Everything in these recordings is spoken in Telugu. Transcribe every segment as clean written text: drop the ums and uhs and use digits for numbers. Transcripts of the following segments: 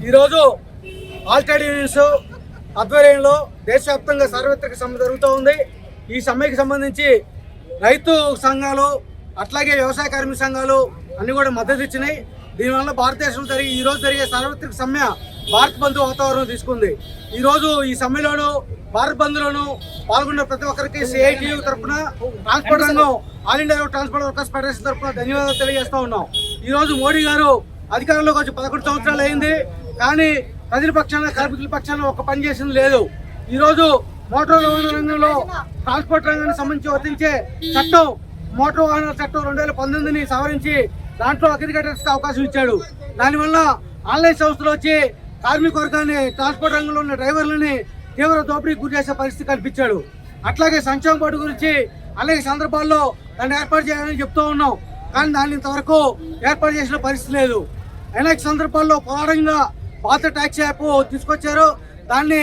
ఈరోజు ఆల్ ట్రేడ్ యూనియన్స్ ఆధ్వర్యంలో దేశవ్యాప్తంగా సార్వత్రిక సమ్మె జరుగుతూ ఉంది. ఈ సమ్మెకి సంబంధించి రైతు సంఘాలు అట్లాగే వ్యవసాయ కార్మిక సంఘాలు అన్ని కూడా మద్దతు ఇచ్చినాయి. దీనివల్ల భారతదేశంలో ఈరోజు జరిగే సార్వత్రిక సమ్మె భారత్ బంధు వాతావరణం తీసుకుంది. ఈరోజు ఈ సమ్మెలోనూ భారత్ బంద్లోనూ పాల్గొన్న ప్రతి ఒక్కరికి సిఐటియు తరఫున ట్రాన్స్పోర్ట్ రంగం all India transport workers federation తరఫున ధన్యవాదాలు తెలియజేస్తూ ఉన్నాం. ఈరోజు మోడీ గారు అధికారంలోకి వచ్చి 11 సంవత్సరాలు అయింది, కానీ ప్రజల పక్షాన కార్మికుల పక్షాన ఒక్క పని చేసింది లేదు. ఈరోజు మోటార్ వాహన రంగంలో ట్రాన్స్పోర్ట్ రంగానికి సంబంధించి వర్తించే చట్టం మోటార్ వాహన చట్టం 2019ని సవరించి దాంట్లో అగ్రిగేటర్స్కి అవకాశం ఇచ్చాడు. దానివల్ల ఆన్లైన్ సంస్థలు వచ్చి కార్మిక వర్గాన్ని ట్రాన్స్పోర్ట్ రంగంలో ఉన్న డ్రైవర్లని తీవ్ర దోపిడీకి గురి చేసే పరిస్థితి కల్పించాడు. అట్లాగే సంక్షేమ బోర్డు గురించి అనేక సందర్భాల్లో దాన్ని ఏర్పాటు చేయాలని చెప్తూ ఉన్నాం, కానీ దాన్ని ఇంతవరకు ఏర్పాటు చేసిన పరిస్థితి లేదు. అనేక సందర్భాల్లో పోరాటంగా పాత ట్యాక్సీ యాప్ తీసుకొచ్చారు, దాన్ని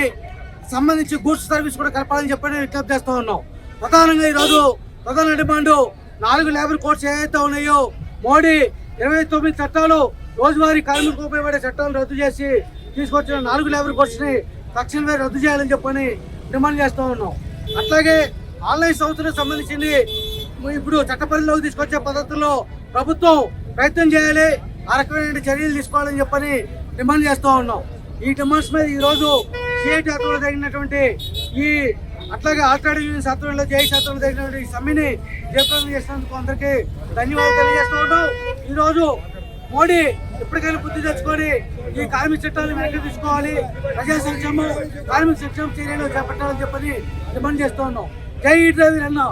సంబంధించి గూడ్స్ సర్వీస్ కూడా కలపాలని చెప్పి విజ్ఞప్తి చేస్తూ ఉన్నాం. ప్రధానంగా ఈరోజు ప్రధాన డిమాండ్ 4 లేబర్ కోడ్స్ ఏవైతే ఉన్నాయో మోడీ 29 చట్టాలు రోజువారీ కార్మికులకు ఉపయోగపడే చట్టాలను రద్దు చేసి తీసుకొచ్చిన 4 లేబర్ కోడ్స్ని తక్షణమే రద్దు చేయాలని చెప్పని డిమాండ్ చేస్తూ ఉన్నాం. అట్లాగే ఆన్లైన్ సంస్థలకు సంబంధించింది ఇప్పుడు చట్టపరిధిలోకి తీసుకొచ్చే పద్ధతుల్లో ప్రభుత్వం ప్రయత్నం చేయాలి, ఆ రకమైన చర్యలు తీసుకోవాలని చెప్పని డిమాండ్ చేస్తూ ఉన్నాం. ఈ డిమాండ్స్ మీద ఈరోజు సిఐటి ఆధ్వర్యంలో జరిగినటువంటి అట్లాగే ఆల్ ట్రేడ్ యూనియన్స్ ఆధ్వర్యంలో జేఏసీ ఆధ్వర్యంలో జరిగినటువంటి ఈ సమ్మెని జయప్రదం చేసినందుకు అందరికీ ధన్యవాదాలు తెలియజేస్తూ ఉన్నాం. ఈరోజు మోడీ ఎప్పటికైనా బుద్ధి తెచ్చుకొని ఈ కార్మిక చట్టాలను వెనక్కి తీసుకోవాలి, ప్రజా సంక్షేమం కార్మిక సంక్షేమ చర్యలు చేపట్టాలని చెప్పని డిమాండ్ చేస్తూ ఉన్నాం. జై డ్రైవర్ అన్నా,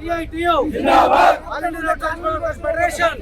CITU, All India Road Transport Workers Federation,